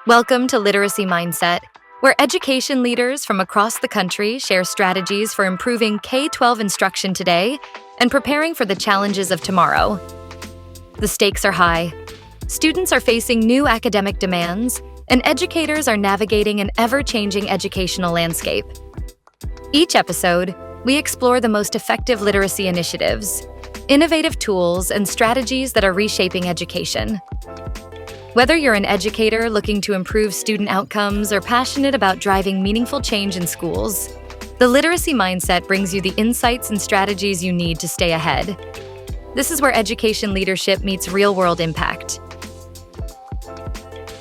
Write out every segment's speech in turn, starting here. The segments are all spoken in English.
Welcome to Literacy Mindset, where education leaders from across the country share strategies for improving K-12 instruction today and preparing for the challenges of tomorrow. The stakes are high. Students are facing new academic demands, and educators are navigating an ever-changing educational landscape. Each episode, we explore the most effective literacy initiatives, innovative tools, and strategies that are reshaping education. Whether you're an educator looking to improve student outcomes or passionate about driving meaningful change in schools, the Literacy Mindset brings you the insights and strategies you need to stay ahead. This is where education leadership meets real-world impact.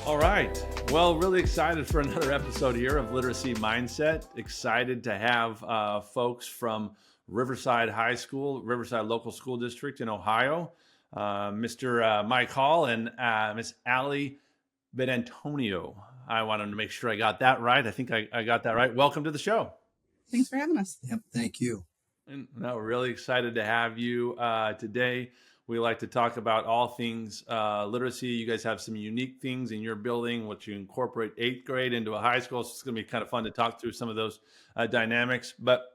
All right. Well, really excited for another episode here of Literacy Mindset. Excited to have folks from Riverside High School, Riverside Local School District in Ohio. Mr. Mike Hall and Miss Allie Vitantonio. I wanted to make sure I got that right. I think I got that right. Welcome to the show. Thanks for having us. Yep, thank you. And no, we're really excited to have you today. We like to talk about all things literacy. You guys have some unique things in your building, which you incorporate 8th grade into a high school. So it's going to be kind of fun to talk through some of those dynamics. But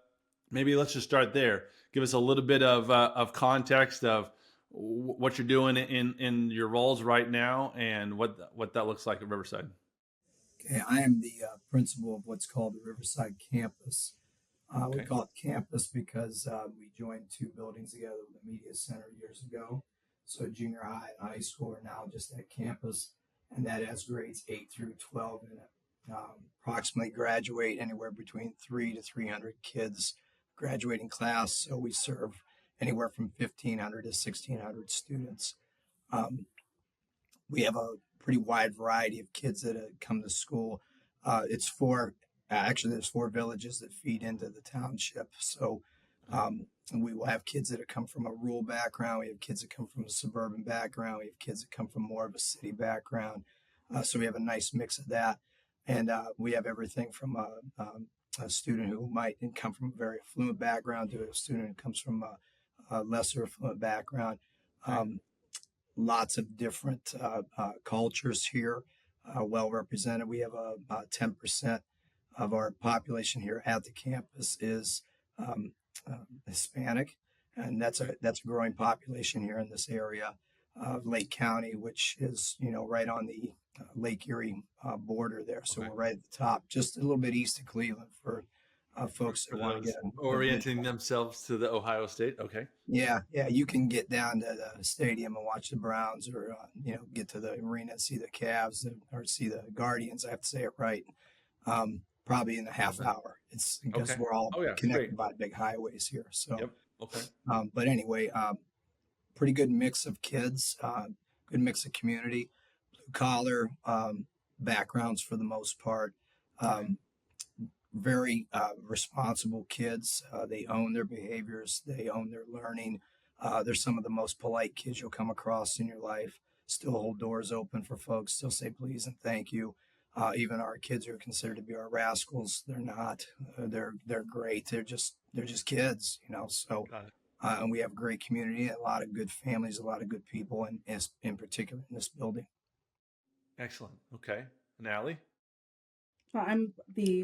maybe let's just start there. Give us a little bit of context of what you're doing in your roles right now and what that looks like at Riverside. Okay, I am the principal of what's called the Riverside campus. Okay. We call it campus because we joined two buildings together with the media center years ago. So junior high and high school are now just at campus, and that has grades 8 through 12 in it. Approximately graduate anywhere between 300 to 300 kids graduating class. So we serve anywhere from 1,500 to 1,600 students. We have a pretty wide variety of kids that come to school. There's 4 villages that feed into the township. So we will have kids that come from a rural background. We have kids that come from a suburban background. We have kids that come from more of a city background. So we have a nice mix of that. And we have everything from a student who might come from a very affluent background to a student who comes from a lesser affluent background. Lots of different cultures here, well represented. We have about 10% of our population here at the campus is Hispanic, and that's a growing population here in this area of Lake County, which is right on the Lake Erie border there. So Okay. we're right at the top, just a little bit east of Cleveland for folks that want to get orienting themselves to the Ohio State. Okay. Yeah, you can get down to the stadium and watch the Browns, or get to the arena and see the Cavs or see the Guardians. I have to say it right. Probably in a half hour. It's because Okay. we're all connected great. by big highways here. So, Yep. Okay. but anyway, pretty good mix of kids, good mix of community, blue collar backgrounds for the most part. Very responsible kids. They own their behaviors. They own their learning. They're some of the most polite kids you'll come across in your life. Still hold doors open for folks. Still say please and thank you. Even our kids who are considered to be our rascals, they're not. They're great. They're just kids, So, Got it. and we have a great community, a lot of good families, a lot of good people, and in particular in this building. Excellent. Okay. And Allie? Well, I'm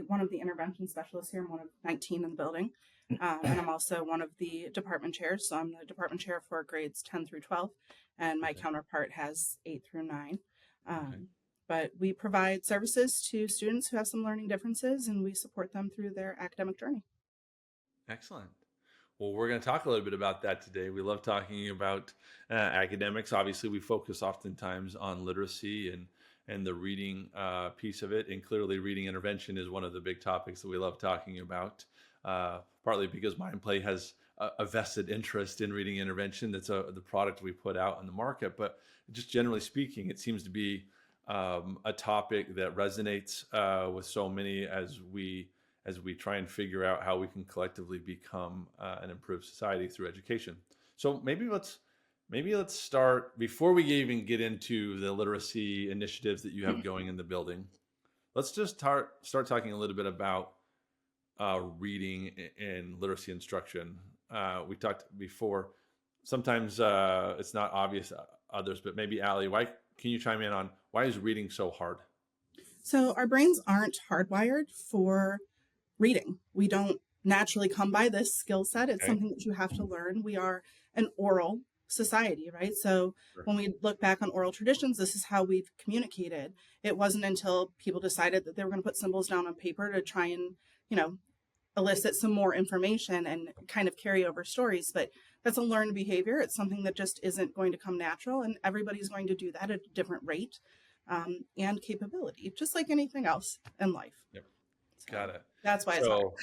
one of the intervention specialists here. I'm one of 19 in the building. And I'm also one of the department chairs. So I'm the department chair for grades 10 through 12. And my counterpart has 8 through 9. But we provide services to students who have some learning differences, and we support them through their academic journey. Excellent. Well, we're going to talk a little bit about that today. We love talking about academics. Obviously, we focus oftentimes on literacy and the reading piece of it. And clearly, reading intervention is one of the big topics that we love talking about, partly because Mindplay has a vested interest in reading intervention. That's the product we put out on the market. But just generally speaking, it seems to be a topic that resonates with so many as we try and figure out how we can collectively become an improved society through education. So maybe let's start, before we even get into the literacy initiatives that you have going in the building. Let's just start talking a little bit about reading and literacy instruction. We talked before. Sometimes it's not obvious to others, but maybe Allie, why can you chime in on why is reading so hard? So our brains aren't hardwired for reading. We don't naturally come by this skill set. It's Okay. something that you have to learn. We are an oral society, right? So Sure. when we look back on oral traditions, this is how we've communicated. It wasn't until people decided that they were going to put symbols down on paper to try and, elicit some more information and kind of carry over stories. But that's a learned behavior. It's something that just isn't going to come natural, and everybody's going to do that at a different rate and capability, just like anything else in life. Yep. So Got it. that's why it's hard. So,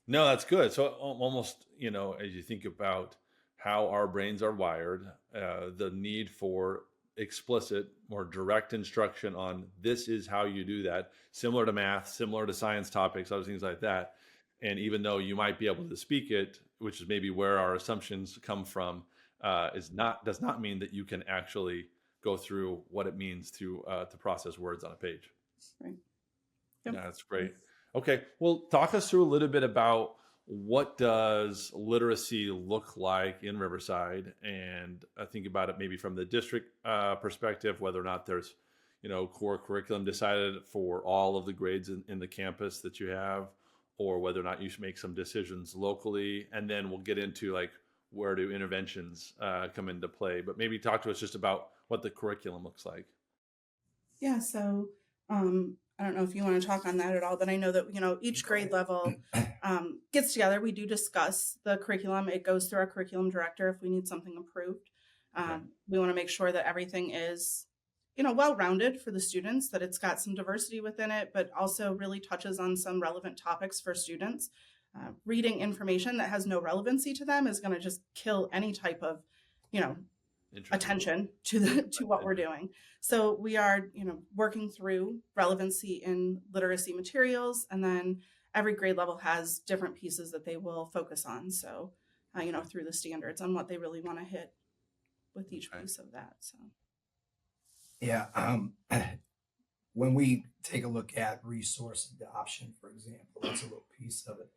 no, that's good. So almost, as you think about how our brains are wired, the need for explicit, more direct instruction on this is how you do that, similar to math, similar to science topics, other things like that. And even though you might be able to speak it, which is maybe where our assumptions come from, does not mean that you can actually go through what it means to process words on a page. Right. Yep. Yeah, that's great. Okay, well, talk us through a little bit about what does literacy look like in Riverside, and think about it maybe from the district perspective, whether or not there's, core curriculum decided for all of the grades in the campus that you have, or whether or not you should make some decisions locally, and then we'll get into like where do interventions come into play. But maybe talk to us just about what the curriculum looks like. Yeah. So I don't know if you want to talk on that at all, but I know that, each grade level gets together. We do discuss the curriculum. It goes through our curriculum director if we need something approved. Okay. We want to make sure that everything is, well-rounded for the students, that it's got some diversity within it, but also really touches on some relevant topics for students. Reading information that has no relevancy to them is going to just kill any type of, attention to what we're doing. So we are, working through relevancy in literacy materials, and then every grade level has different pieces that they will focus on. So, through the standards on what they really want to hit with each piece of that. So, Yeah. When we take a look at resource adoption, for example, that's a little piece of it.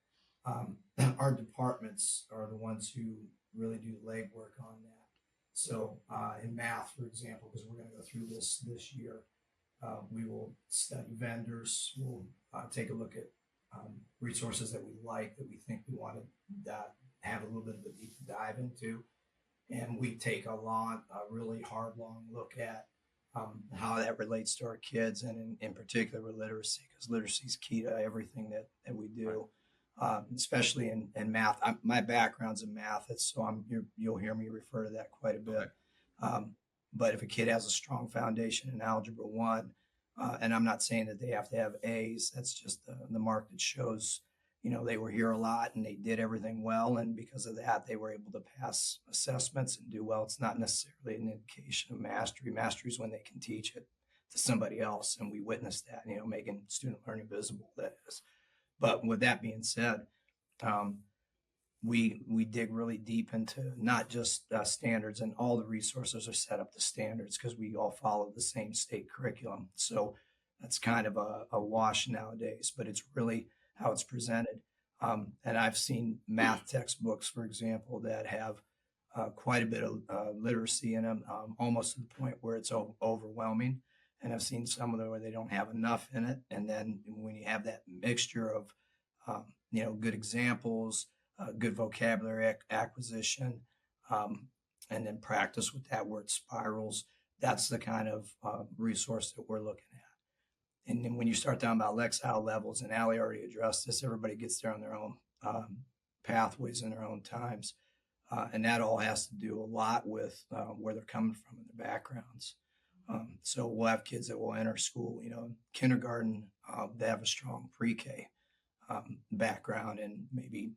Our departments are the ones who really do legwork on that. So in math, for example, because we're going to go through this year, we will study vendors. We'll take a look at resources that we like, that we think we want to have a little bit of a deep dive into. And we take a really hard, long look at how that relates to our kids, and in particular with literacy, because literacy is key to everything that we do. Especially in math. My background's in math, you'll hear me refer to that quite a bit. Okay. But if a kid has a strong foundation in Algebra 1, and I'm not saying that they have to have A's, that's just the mark that shows, they were here a lot and they did everything well, and because of that, they were able to pass assessments and do well. It's not necessarily an indication of mastery. Mastery is when they can teach it to somebody else, and we witness that, making student learning visible, that is. But with that being said, we dig really deep into not just standards, and all the resources are set up to standards because we all follow the same state curriculum. So that's kind of a wash nowadays, but it's really how it's presented. And I've seen math textbooks, for example, that have quite a bit of literacy in them, almost to the point where it's overwhelming. And I've seen some of them where they don't have enough in it. And then when you have that mixture of, good examples, good vocabulary acquisition, and then practice with that where it spirals, that's the kind of resource that we're looking at. And then when you start talking about Lexile levels, and Allie already addressed this, everybody gets there on their own pathways in their own times. And that all has to do a lot with where they're coming from in their backgrounds. So we'll have kids that will enter school, kindergarten, they have a strong pre-K background, and maybe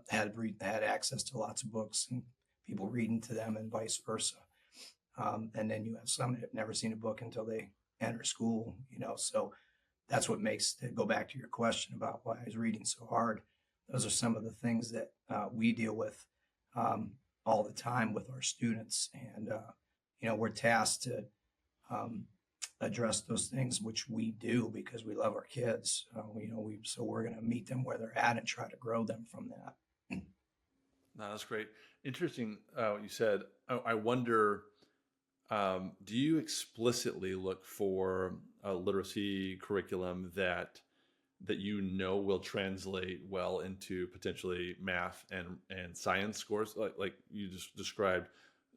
had access to lots of books and people reading to them, and vice versa. And then you have some that have never seen a book until they enter school, so that's what makes, to go back to your question about why is reading so hard. Those are some of the things that we deal with all the time with our students. And, we're tasked to address those things, which we do because we love our kids. So we're going to meet them where they're at and try to grow them from that. No, that's great. Interesting what you said. I wonder, do you explicitly look for a literacy curriculum that you know will translate well into potentially math and science scores, like you just described?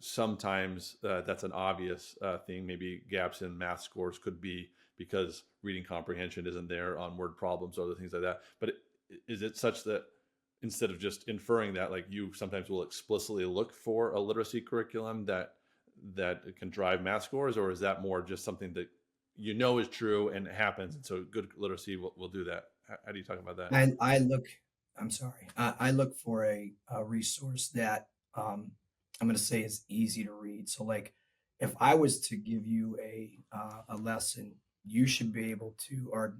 Sometimes that's an obvious thing. Maybe gaps in math scores could be because reading comprehension isn't there on word problems or other things like that. But is it such that instead of just inferring that, like, you sometimes will explicitly look for a literacy curriculum that can drive math scores, or is that more just something that you know is true and it happens, and so good literacy will do that? How do you talk about that? I look, I'm sorry, I look for a resource that I'm going to say is easy to read. So like if I was to give you a lesson, you should be able to, or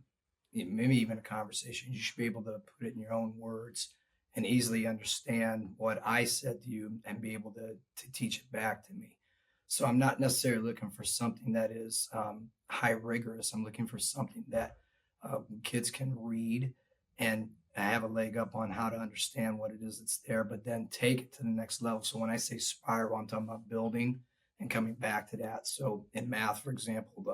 maybe even a conversation, you should be able to put it in your own words and easily understand what I said to you and be able to teach it back to me. So I'm not necessarily looking for something that is high rigorous. I'm looking for something that kids can read and have a leg up on how to understand what it is that's there, but then take it to the next level. So when I say spiral, I'm talking about building and coming back to that. So in math, for example,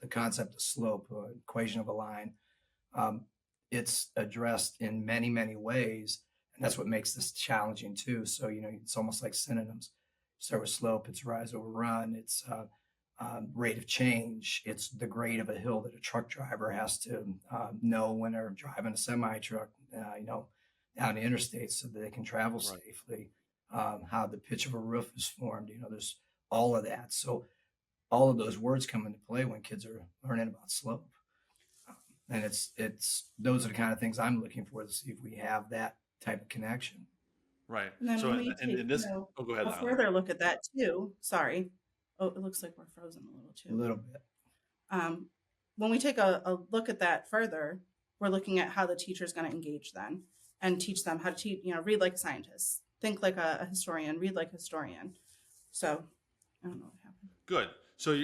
the concept of slope, equation of a line, it's addressed in many, many ways. And that's what makes this challenging too. So, it's almost like synonyms. Start with slope, it's rise over run, it's rate of change, it's the grade of a hill that a truck driver has to know when they're driving a semi truck, down the interstate so that they can travel Right. safely. How the pitch of a roof is formed, there's all of that. So all of those words come into play when kids are learning about slope. And it's those are the kind of things I'm looking for to see if we have that type of connection. Right. And then So when we in take, this, oh, go ahead, a Allie. further look at that too, sorry. Oh, it looks like we're frozen a little A too. little bit. When we take a look at that further, we're looking at how the teacher is going to engage then and teach them how to teach, read like a scientist, think like a historian, read like a historian. So I don't know what happened. Good. So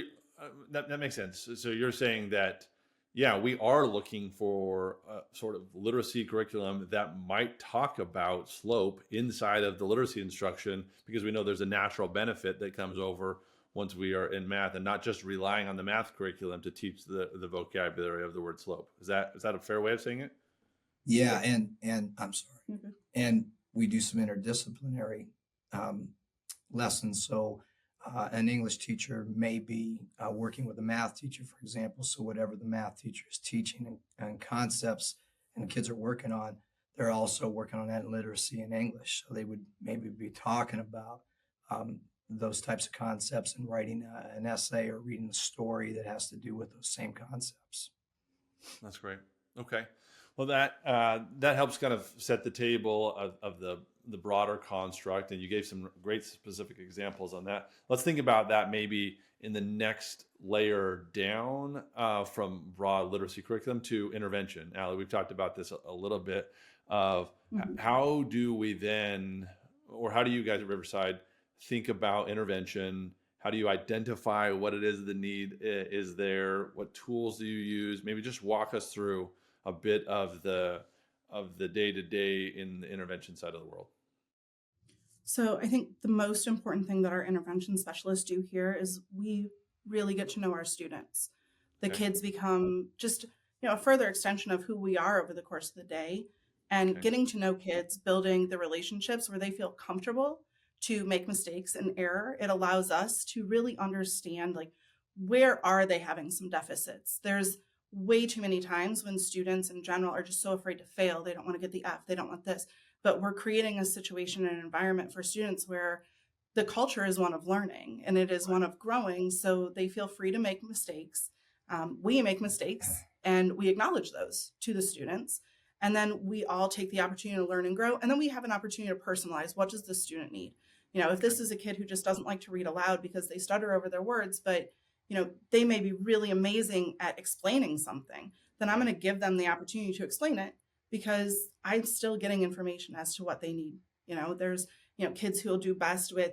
that makes sense. So you're saying that, yeah, we are looking for a sort of literacy curriculum that might talk about slope inside of the literacy instruction, because we know there's a natural benefit that comes over once we are in math, and not just relying on the math curriculum to teach the vocabulary of the word slope. Is that a fair way of saying it? Yeah, and I'm sorry. Mm-hmm. And we do some interdisciplinary lessons. So an English teacher may be working with a math teacher, for example. So whatever the math teacher is teaching and concepts and the kids are working on, they're also working on that in literacy in English. So they would maybe be talking about those types of concepts and writing an essay or reading a story that has to do with those same concepts. That's great. Okay. Well, that helps kind of set the table of the broader construct, and you gave some great specific examples on that. Let's think about that maybe in the next layer down from broad literacy curriculum to intervention. Allie, we've talked about this a little bit of how do we then, or how do you guys at Riverside think about intervention? How do you identify what it is the need is there? What tools do you use? Maybe just walk us through a bit of the day-to-day in the intervention side of the world. So I think the most important thing that our intervention specialists do here is we really get to know our students. The kids become just a further extension of who we are over the course of the day, and getting to know kids, building the relationships where they feel comfortable to make mistakes and error. It allows us to really understand, like, where are they having some deficits? There's way too many times when students in general are just so afraid to fail. They don't want to get the F. They don't want this. But we're creating a situation and an environment for students where the culture is one of learning and it is one of growing. So they feel free to make mistakes. We make mistakes and we acknowledge those to the students. And then we all take the opportunity to learn and grow. And then we have an opportunity to personalize. What does the student need? If this is a kid who just doesn't like to read aloud because they stutter over their words, but they may be really amazing at explaining something, then I'm going to give them the opportunity to explain it because I'm still getting information as to what they need. There's, kids who will do best with,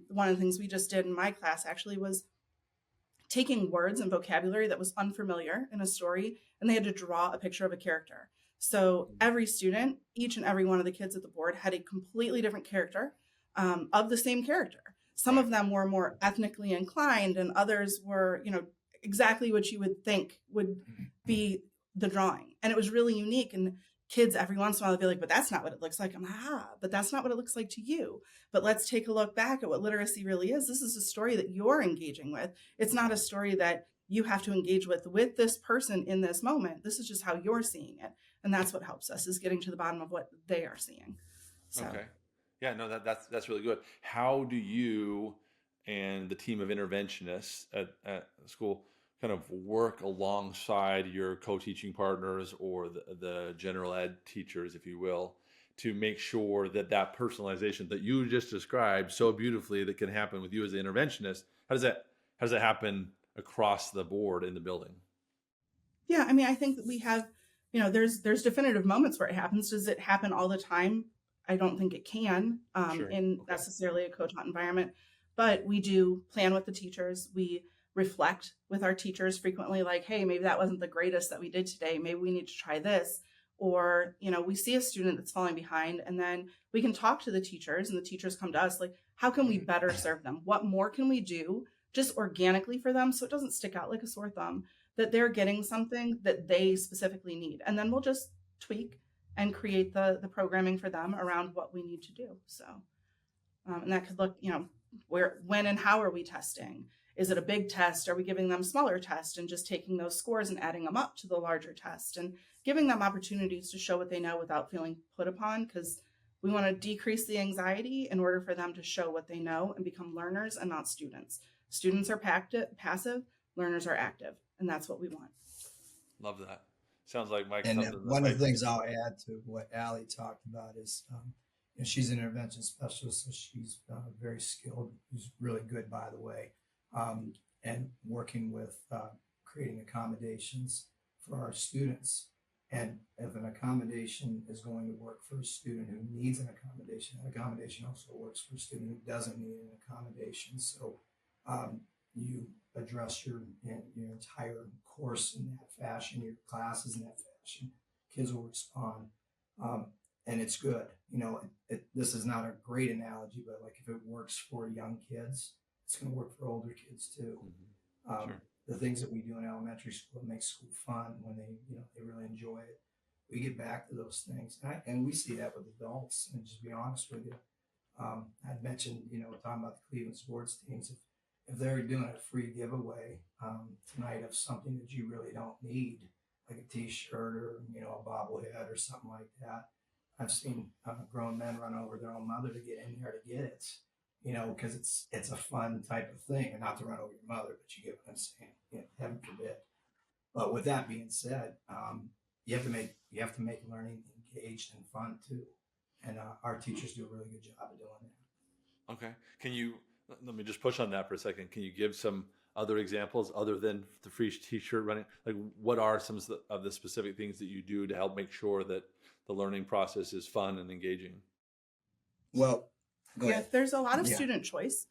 one of the things we just did in my class actually was taking words and vocabulary that was unfamiliar in a story, and they had to draw a picture of a character. So every student, each and every one of the kids at the board had a completely different character of the same character. Some of them were more ethnically inclined and others were, exactly what you would think would be the drawing. And it was really unique. And kids every once in a while would be like, but that's not what it looks like. I'm like, but that's not what it looks like to you. But let's take a look back at what literacy really is. This is a story that you're engaging with. It's not a story that you have to engage with this person in this moment. This is just how you're seeing it. And that's what helps us, is getting to the bottom of what they are seeing. So. Okay. Yeah, no, that's really good. How do you and the team of interventionists at school kind of work alongside your co-teaching partners or the general ed teachers, if you will, to make sure that that personalization that you just described so beautifully that can happen with you as an interventionist, how does that happen across the board in the building? Yeah, I mean, I think that we have, there's definitive moments where it happens. Does it happen all the time? I don't think it can Sure. in Okay. necessarily a co-taught environment, but we do plan with the teachers. We reflect with our teachers frequently, like, hey, maybe that wasn't the greatest that we did today. Maybe we need to try this. Or, we see a student that's falling behind, and then we can talk to the teachers, and the teachers come to us like, how can we better serve them? What more can we do just organically for them so it doesn't stick out like a sore thumb, that they're getting something that they specifically need? And then we'll just tweak and create the programming for them around what we need to do. So, and that could look, when and how are we testing? Is it a big test? Are we giving them smaller tests and just taking those scores and adding them up to the larger test, and giving them opportunities to show what they know without feeling put upon? Because we want to decrease the anxiety in order for them to show what they know and become learners and not students. Students are passive, learners are active, and that's what we want. Love that. Sounds like Mike. And one of the things I'll add to what Allie talked about is, she's an intervention specialist, so she's very skilled. She's really good, by the way, and working with creating accommodations for our students. And if an accommodation is going to work for a student who needs an accommodation, that accommodation also works for a student who doesn't need an accommodation. So you address your entire course in that fashion, your classes in that fashion. Kids will respond, and it's good. This is not a great analogy, but like if it works for young kids, it's going to work for older kids too. Mm-hmm. Sure. The things that we do in elementary school make school fun when they really enjoy it. We get back to those things, and we see that with adults. And just be honest with you, I'd mentioned talking about the Cleveland sports teams. If they're doing a free giveaway tonight of something that you really don't need, like a T-shirt or a bobblehead or something like that, I've seen grown men run over their own mother to get in there to get it, because it's a fun type of thing, and not to run over your mother, but you get what I'm saying. Heaven forbid. But with that being said, you have to make learning engaged and fun too, and our teachers do a really good job of doing that. Okay, let me just push on that for a second. Can you give some other examples other than the free T-shirt running? Like, what are some of the specific things that you do to help make sure that the learning process is fun and engaging? Well, go ahead. There's a lot of student choice.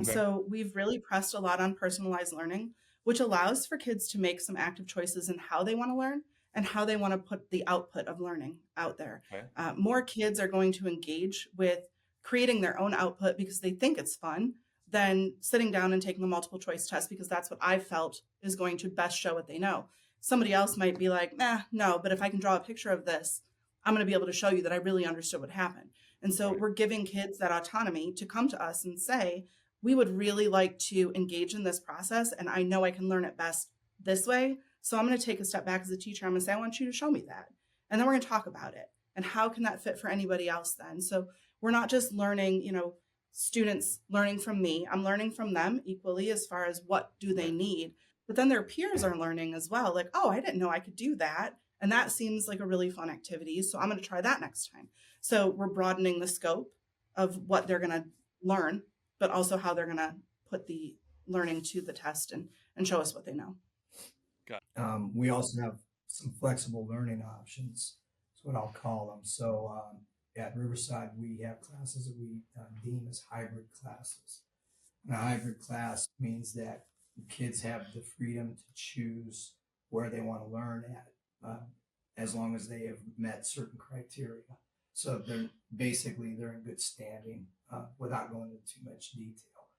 So we've really pressed a lot on personalized learning, which allows for kids to make some active choices in how they want to learn and how they want to put the output of learning out there. Okay. More kids are going to engage with creating their own output because they think it's fun than sitting down and taking a multiple choice test, because that's what I felt is going to best show what they know. Somebody else might be like, no, but if I can draw a picture of this, I'm going to be able to show you that I really understood what happened. And so we're giving kids that autonomy to come to us and say, we would really like to engage in this process, and I know I can learn it best this way. So I'm going to take a step back as a teacher. I'm going to say, I want you to show me that. And then we're going to talk about it. And how can that fit for anybody else then? So we're not just learning, students learning from me. I'm learning from them equally as far as what do they need. But then their peers are learning as well. Like, oh, I didn't know I could do that. And that seems like a really fun activity. So I'm going to try that next time. So we're broadening the scope of what they're going to learn, but also how they're going to put the learning to the test and show us what they know. We also have some flexible learning options. That's what I'll call them. So at Riverside, we have classes that we deem as hybrid classes. And a hybrid class means that kids have the freedom to choose where they want to learn at, as long as they have met certain criteria. So they're in good standing without going into too much detail.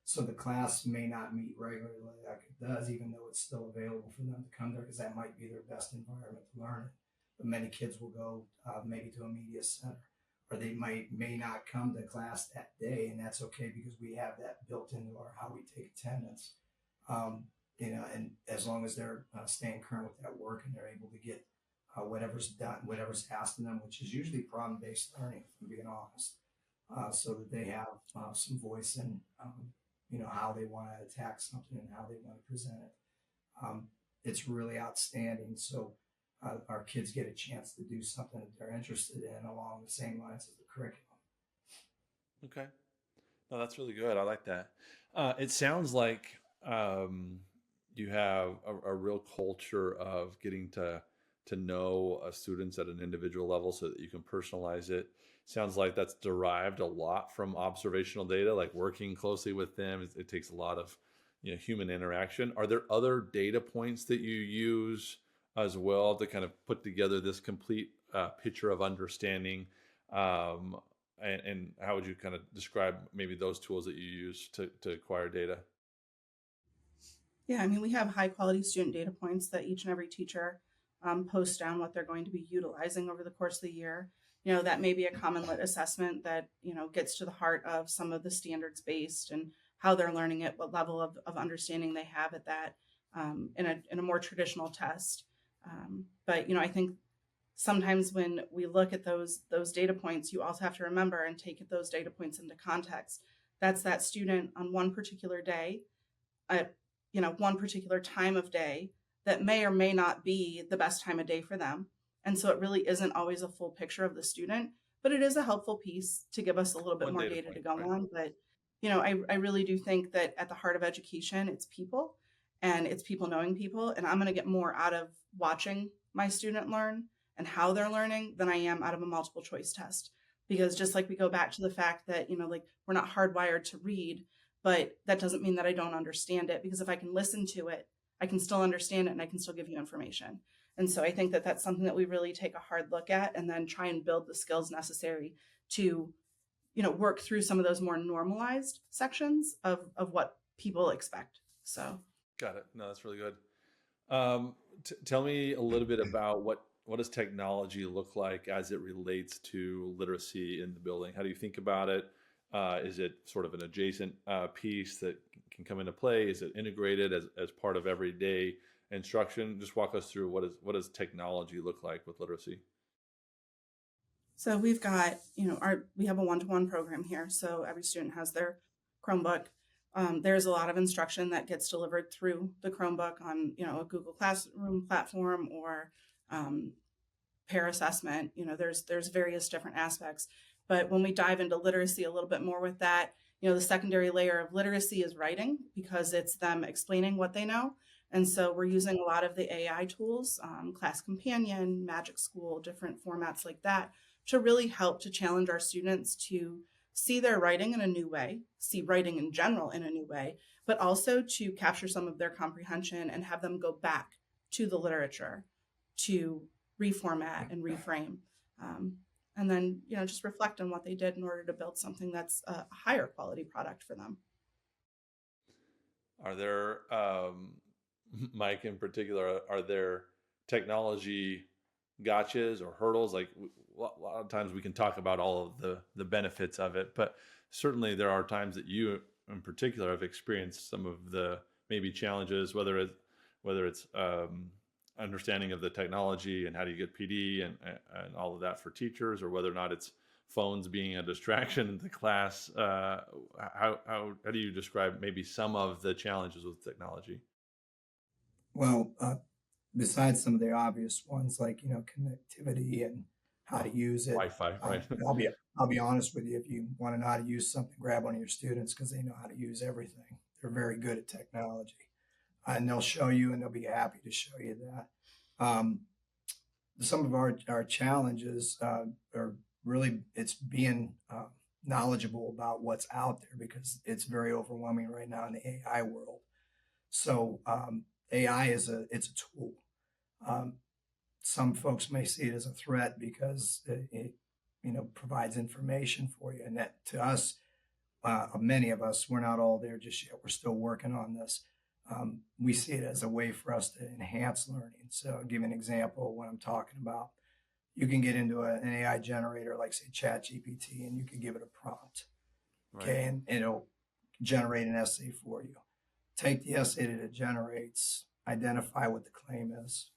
So the class may not meet regularly like it does, even though it's still available for them to come there because that might be their best environment to learn it. But many kids will go maybe to a media center, or they may not come to class that day, and that's okay because we have that built into our how we take attendance. Um, and as long as they're staying current with that work and they're able to get whatever's done, whatever's asked of them, which is usually problem-based learning, if I'm being honest, so that they have some voice in how they want to attack something and how they want to present it. It's really outstanding. So our kids get a chance to do something that they're interested in along the same lines as the curriculum. Okay. No, that's really good. I like that. It sounds like you have a real culture of getting to know students at an individual level so that you can personalize it. Sounds like that's derived a lot from observational data, like working closely with them. It takes a lot of human interaction. Are there other data points that you use as well to kind of put together this complete picture of understanding? And how would you kind of describe maybe those tools that you use to acquire data? Yeah, I mean, we have high quality student data points that each and every teacher posts down what they're going to be utilizing over the course of the year. That may be a common lit assessment that, gets to the heart of some of the standards based and how they're learning it, what level of understanding they have at that in a more traditional test. But I think sometimes when we look at those data points, you also have to remember and take those data points into context. That's that student on one particular day at one particular time of day that may or may not be the best time of day for them. And so it really isn't always a full picture of the student, but it is a helpful piece to give us a little bit One more data data point, to go right? on. But, I really do think that at the heart of education, it's people and it's people knowing people. And I'm going to get more out of watching my student learn and how they're learning than I am out of a multiple choice test. Because just like we go back to the fact that, like we're not hardwired to read, but that doesn't mean that I don't understand it, because if I can listen to it, I can still understand it and I can still give you information. And so I think that that's something that we really take a hard look at and then try and build the skills necessary to, work through some of those more normalized sections of what people expect. So. Got it. No, that's really good. Tell me a little bit about what does technology look like as it relates to literacy in the building? How do you think about it? Is it sort of an adjacent piece that can come into play? Is it integrated as part of everyday instruction? Just walk us through what does technology look like with literacy? So we've got, we have a one-to-one program here. So every student has their Chromebook. There's a lot of instruction that gets delivered through the Chromebook on, a Google Classroom platform or peer assessment. There's various different aspects. But when we dive into literacy a little bit more with that, the secondary layer of literacy is writing, because it's them explaining what they know. And so we're using a lot of the AI tools, Class Companion, Magic School, different formats like that, to really help to challenge our students to see their writing in a new way, see writing in general in a new way, but also to capture some of their comprehension and have them go back to the literature to reformat and reframe. And then, just reflect on what they did in order to build something that's a higher quality product for them. Are there, Mike in particular, are there technology gotchas or hurdles? Like a lot of times we can talk about all of the benefits of it, but certainly there are times that you in particular have experienced some of the maybe challenges, whether it's understanding of the technology and how do you get PD and all of that for teachers, or whether or not it's phones being a distraction in the class. How do you describe maybe some of the challenges with technology? Well, besides some of the obvious ones like connectivity and how to use it, Wi-Fi, right? I'll be honest with you. If you want to know how to use something, grab one of your students, because they know how to use everything. They're very good at technology, and they'll show you, and they'll be happy to show you that. Some of our challenges are really it's being knowledgeable about what's out there, because it's very overwhelming right now in the AI world. So AI it's a tool. Some folks may see it as a threat because it provides information for you, and that to us, many of us, we're not all there just yet. We're still working on this. We see it as a way for us to enhance learning. So I'll give you an example of what I'm talking about. You can get into an AI generator, like say ChatGPT, and you can give it a prompt, okay, and it'll generate an essay for you. Take the essay that it generates, identify what the claim is,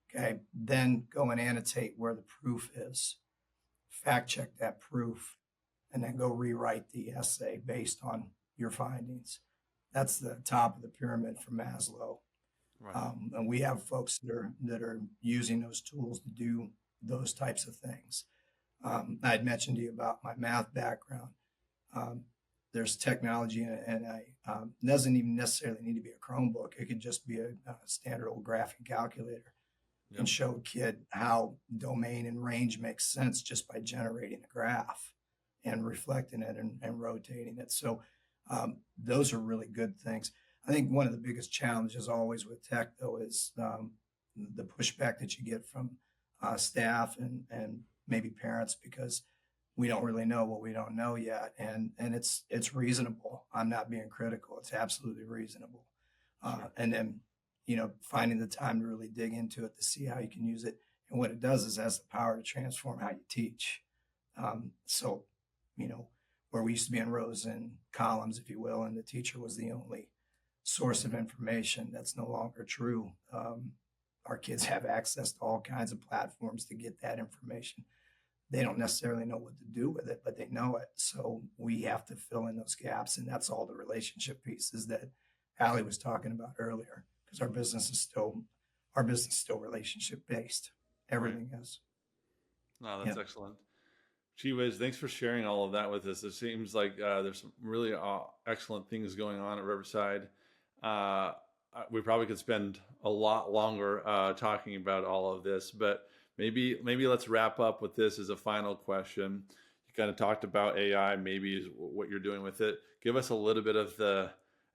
okay, then go and annotate where the proof is, fact check that proof, and then go rewrite the essay based on your findings. That's the top of the pyramid for Maslow. Right. And we have folks that are using those tools to do those types of things. I'd mentioned to you about my math background. There's technology, and it doesn't even necessarily need to be a Chromebook. It could just be a standard old graphing calculator. Yep. And show a kid how domain and range makes sense just by generating a graph and reflecting it and rotating it. So those are really good things. I think one of the biggest challenges always with tech, though, is the pushback that you get from staff and maybe parents, because we don't really know what we don't know yet. And it's reasonable. I'm not being critical. It's absolutely reasonable. Sure. And then, finding the time to really dig into it to see how you can use it. And what it does is it has the power to transform how you teach. So, where we used to be in rows and columns, if you will, and the teacher was the only source of information, that's no longer true. Our kids have access to all kinds of platforms to get that information. They don't necessarily know what to do with it, but they know it. So we have to fill in those gaps. And that's all the relationship pieces that Allie was talking about earlier, because our business is still relationship based. Everything is. No, that's excellent. Gee whiz, thanks for sharing all of that with us. It seems like there's some really excellent things going on at Riverside. We probably could spend a lot longer talking about all of this, but maybe let's wrap up with this as a final question. You kind of talked about AI, maybe is what you're doing with it. Give us a little bit of the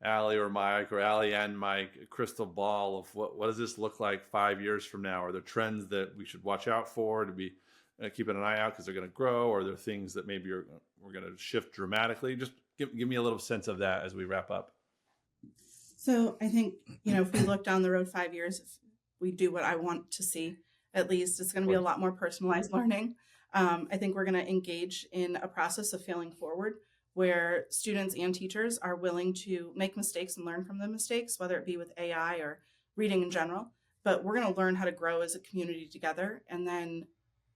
Allie or Mike, or Allie and Mike, crystal ball of what does this look like 5 years from now? Are there trends that we should watch out for to be keeping an eye out because they're going to grow, or are there things that maybe we're going to shift dramatically? Just give me a little sense of that as we wrap up. So I think, if we look down the road 5 years, if we do what I want to see, at least it's going to be a lot more personalized learning. I think we're going to engage in a process of failing forward, where students and teachers are willing to make mistakes and learn from the mistakes, whether it be with AI or reading in general. But we're going to learn how to grow as a community together, and then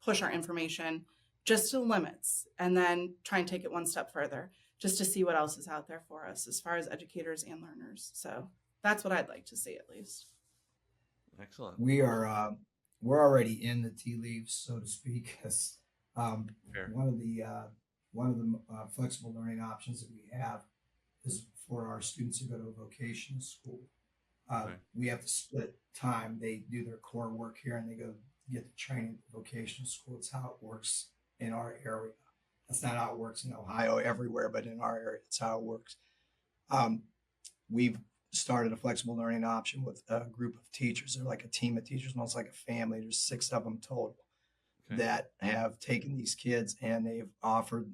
push our information just to the limits, and then try and take it one step further just to see what else is out there for us as far as educators and learners. So that's what I'd like to see, at least. Excellent. We're already in the tea leaves, so to speak, as one of the flexible learning options that we have is for our students to go to a vocational school. We have to split time. They do their core work here, and they go get the training at the vocational school. It's how it works in our area. That's not how it works in Ohio everywhere, but in our area, it's how it works. We've started a flexible learning option with a group of teachers. They're like a team of teachers, almost like a family. There's 6 of them total that have taken these kids, and they've offered,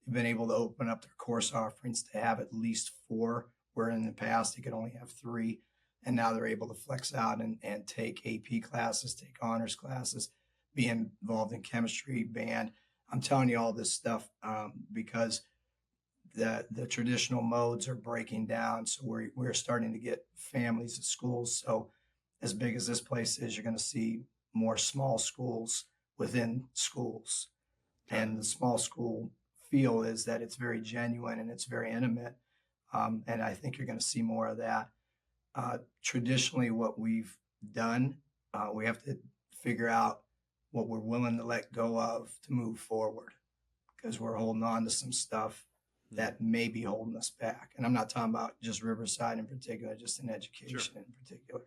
they've been able to open up their course offerings to have at least 4, where in the past they could only have 3. And now they're able to flex out and take AP classes, take honors classes, be involved in chemistry, band. I'm telling you all this stuff because the traditional modes are breaking down. So we're starting to get families at schools. So as big as this place is, you're going to see more small schools within schools. And the small school feel is that it's very genuine and it's very intimate. And I think you're going to see more of that. Traditionally, what we've done, we have to figure out what we're willing to let go of to move forward, because we're holding on to some stuff that may be holding us back. And I'm not talking about just Riverside in particular, just in education in particular.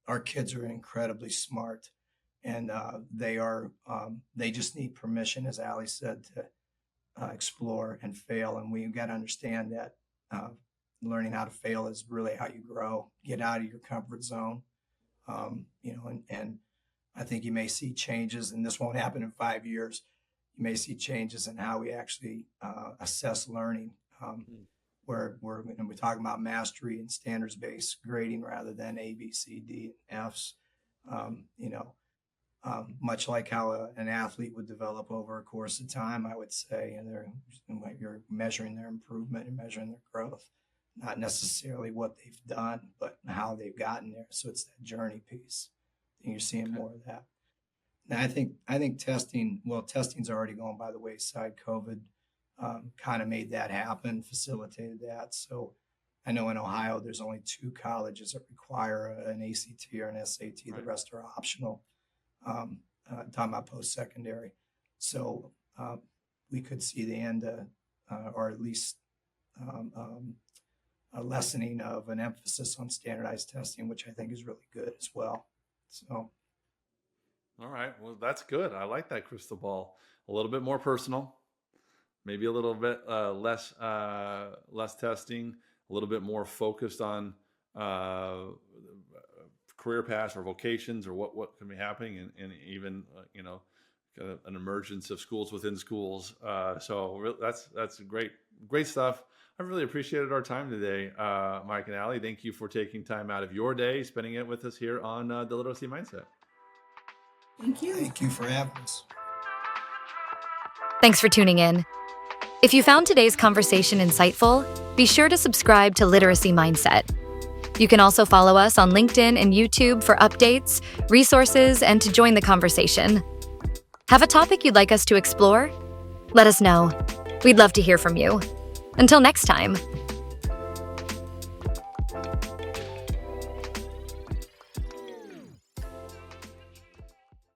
Our kids are incredibly smart, and they just need permission, as Allie said, to explore and fail. And we've got to understand that learning how to fail is really how you grow, get out of your comfort zone. And I think you may see changes, and this won't happen in 5 years. you may see changes in how we actually assess learning. Where when we're talking about mastery and standards-based grading rather than A, B, C, D, and Fs, much like how an athlete would develop over a course of time, I would say, and you're measuring their improvement and measuring their growth, not necessarily what they've done, but how they've gotten there. So it's that journey piece, and you're seeing more of that. And I think testing's already gone by the wayside. COVID kind of made that happen, facilitated that. So I know in Ohio, there's only 2 colleges that require an ACT or an SAT. The rest are optional. Talking about post-secondary. So we could see the end or at least a lessening of an emphasis on standardized testing, which I think is really good as well. So. All right. Well, that's good. I like that crystal ball. A little bit more personal, maybe a little bit less testing, a little bit more focused on career paths or vocations or what can be happening, and even kind of an emergence of schools within schools. So that's great stuff. I really appreciated our time today, Mike and Allie. Thank you for taking time out of your day, spending it with us here on the Literacy Mindset. Thank you. Thank you for having us. Thanks for tuning in. If you found today's conversation insightful, be sure to subscribe to Literacy Mindset. You can also follow us on LinkedIn and YouTube for updates, resources, and to join the conversation. Have a topic you'd like us to explore? Let us know. We'd love to hear from you. Until next time.